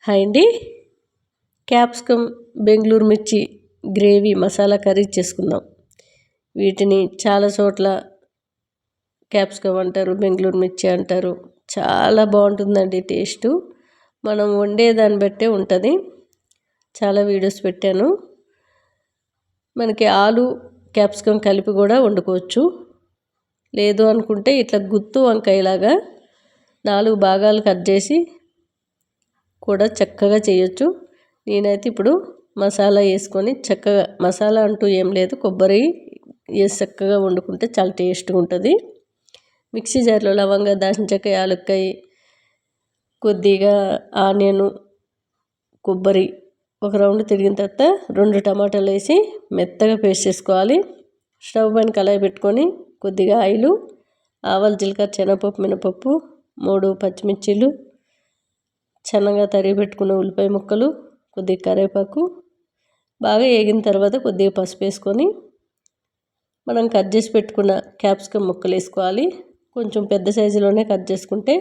Hi అండి. Capsicum Bengaluru మిర్చి gravy masala curry చేసుకుందాం. వీటిని చాలా చోట్ల క్యాప్సికమ్ అంటారు, బెంగళూరు మిర్చి అంటారు. చాలా బాగుంటుందండి టేస్టు. మనం వండేదాన్ని బట్టే ఉంటుంది. చాలా వీడియోస్ పెట్టాను. మనకి ఆలు క్యాప్సికమ్ కలిపి కూడా వండుకోవచ్చు. లేదు అనుకుంటే ఇట్లా గుత్తు వంకాయలాగా 4 భాగాలు కట్ చేసి కూడా చక్కగా చేయొచ్చు. నేనైతే ఇప్పుడు మసాలా వేసుకొని చక్కగా, మసాలా అంటూ ఏం లేదు, కొబ్బరి వేసి చక్కగా వండుకుంటే చాలా టేస్ట్గా ఉంటుంది. మిక్సీ జార్లో లవంగా, దాల్చిన చెక్క, యాలక్కాయ, కొద్దిగా ఆనియను, కొబ్బరి ఒక రౌండ్ తిరిగిన తర్వాత 2 టమాటాలు వేసి మెత్తగా పేస్ట్ చేసుకోవాలి. స్టవ్ పైన కళాయి పెట్టుకొని కొద్దిగా ఆయిలు, ఆవాలు, జీలకర్ర, శనగపప్పు, మినపప్పు, 3 పచ్చిమిర్చీలు, సన్నగా తరిగి పెట్టుకున్న ఉల్లిపాయ ముక్కలు, కొద్దిగా కరివేపాకు బాగా వేగిన తర్వాత కొద్దిగా పసుపు వేసుకొని మనం కట్ చేసి పెట్టుకున్న క్యాప్సికమ్ ముక్కలు వేసుకోవాలి. కొంచెం పెద్ద సైజులోనే కట్ చేసుకుంటే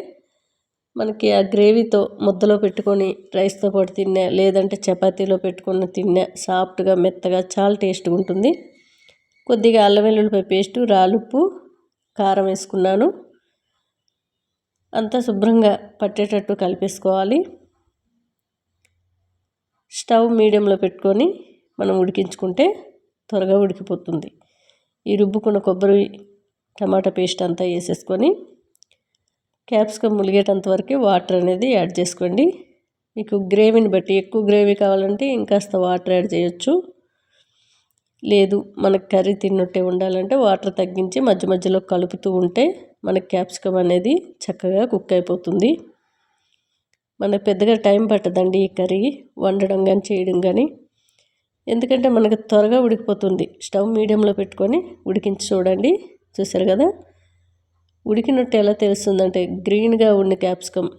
మనకి ఆ గ్రేవీతో ముద్దలో పెట్టుకొని రైస్తో పాటు తిన్నా, లేదంటే చపాతీలో పెట్టుకొని తిన్నా సాఫ్ట్గా మెత్తగా చాలా టేస్ట్గా ఉంటుంది. కొద్దిగా అల్లం వెల్లుల్లిపాయ పేస్టు, రాలుప్పు, కారం వేసుకున్నాను. అంతా శుభ్రంగా పట్టేటట్టు కలిపేసుకోవాలి. స్టవ్ మీడియంలో పెట్టుకొని మనం ఉడికించుకుంటే త్వరగా ఉడికిపోతుంది. ఈ రుబ్బుకున్న కొబ్బరి, టమాటా పేస్ట్ అంతా వేసేసుకొని క్యాప్సికమ్ ములిగేటంత వరకు వాటర్ అనేది యాడ్ చేసుకోండి. మీకు గ్రేవీని బట్టి ఎక్కువ గ్రేవీ కావాలంటే ఇంకాస్త వాటర్ యాడ్ చేయొచ్చు. లేదు మనకు కర్రీ తిన్నట్టే ఉండాలంటే వాటర్ తగ్గించి మధ్య మధ్యలో కలుపుతూ ఉంటే మనకి క్యాప్సికమ్ అనేది చక్కగా కుక్ అయిపోతుంది. మనకు పెద్దగా టైం పట్టదండి ఈ కర్రీ వండడం కానీ చేయడం కానీ, ఎందుకంటే మనకు త్వరగా ఉడికిపోతుంది. స్టవ్ మీడియంలో పెట్టుకొని ఉడికించి చూడండి. చూసారు కదా, ఉడికినట్టు ఎలా తెలుస్తుందంటే గ్రీన్గా ఉన్న క్యాప్సికమ్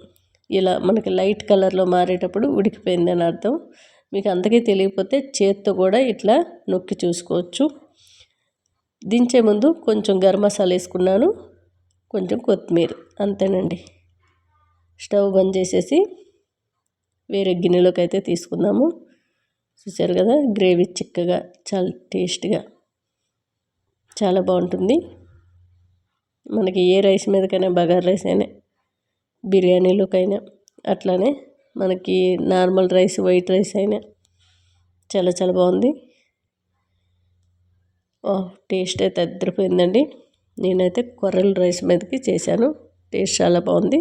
ఇలా మనకి లైట్ కలర్లో మారేటప్పుడు ఉడికిపోయిందని అర్థం. మీకు అంతకీ తెలియకపోతే చేత్తో కూడా ఇట్లా నొక్కి చూసుకోవచ్చు. దించే ముందు కొంచెం గరం మసాలా వేసుకున్నాను, కొంచెం కొత్తిమీర, అంతేనండి. స్టవ్ బంద్ చేసేసి వేరే గిన్నెలోకి అయితే తీసుకుందాము. చూసారు కదా, గ్రేవీ చిక్కగా చాలా టేస్ట్గా చాలా బాగుంటుంది. మనకి ఏ రైస్ మీదకైనా, బగారా రైస్ అయినా, బిర్యానీలోకైనా, అట్లానే మనకి నార్మల్ రైస్, వైట్ రైస్ అయినా చాలా చాలా బాగుంది. టేస్ట్ అయితే అదిరిపోయిందండి. నేనైతే కొర్రల రైస్ మీదకి చేశాను. టేస్ట్ చాలా బాగుంది.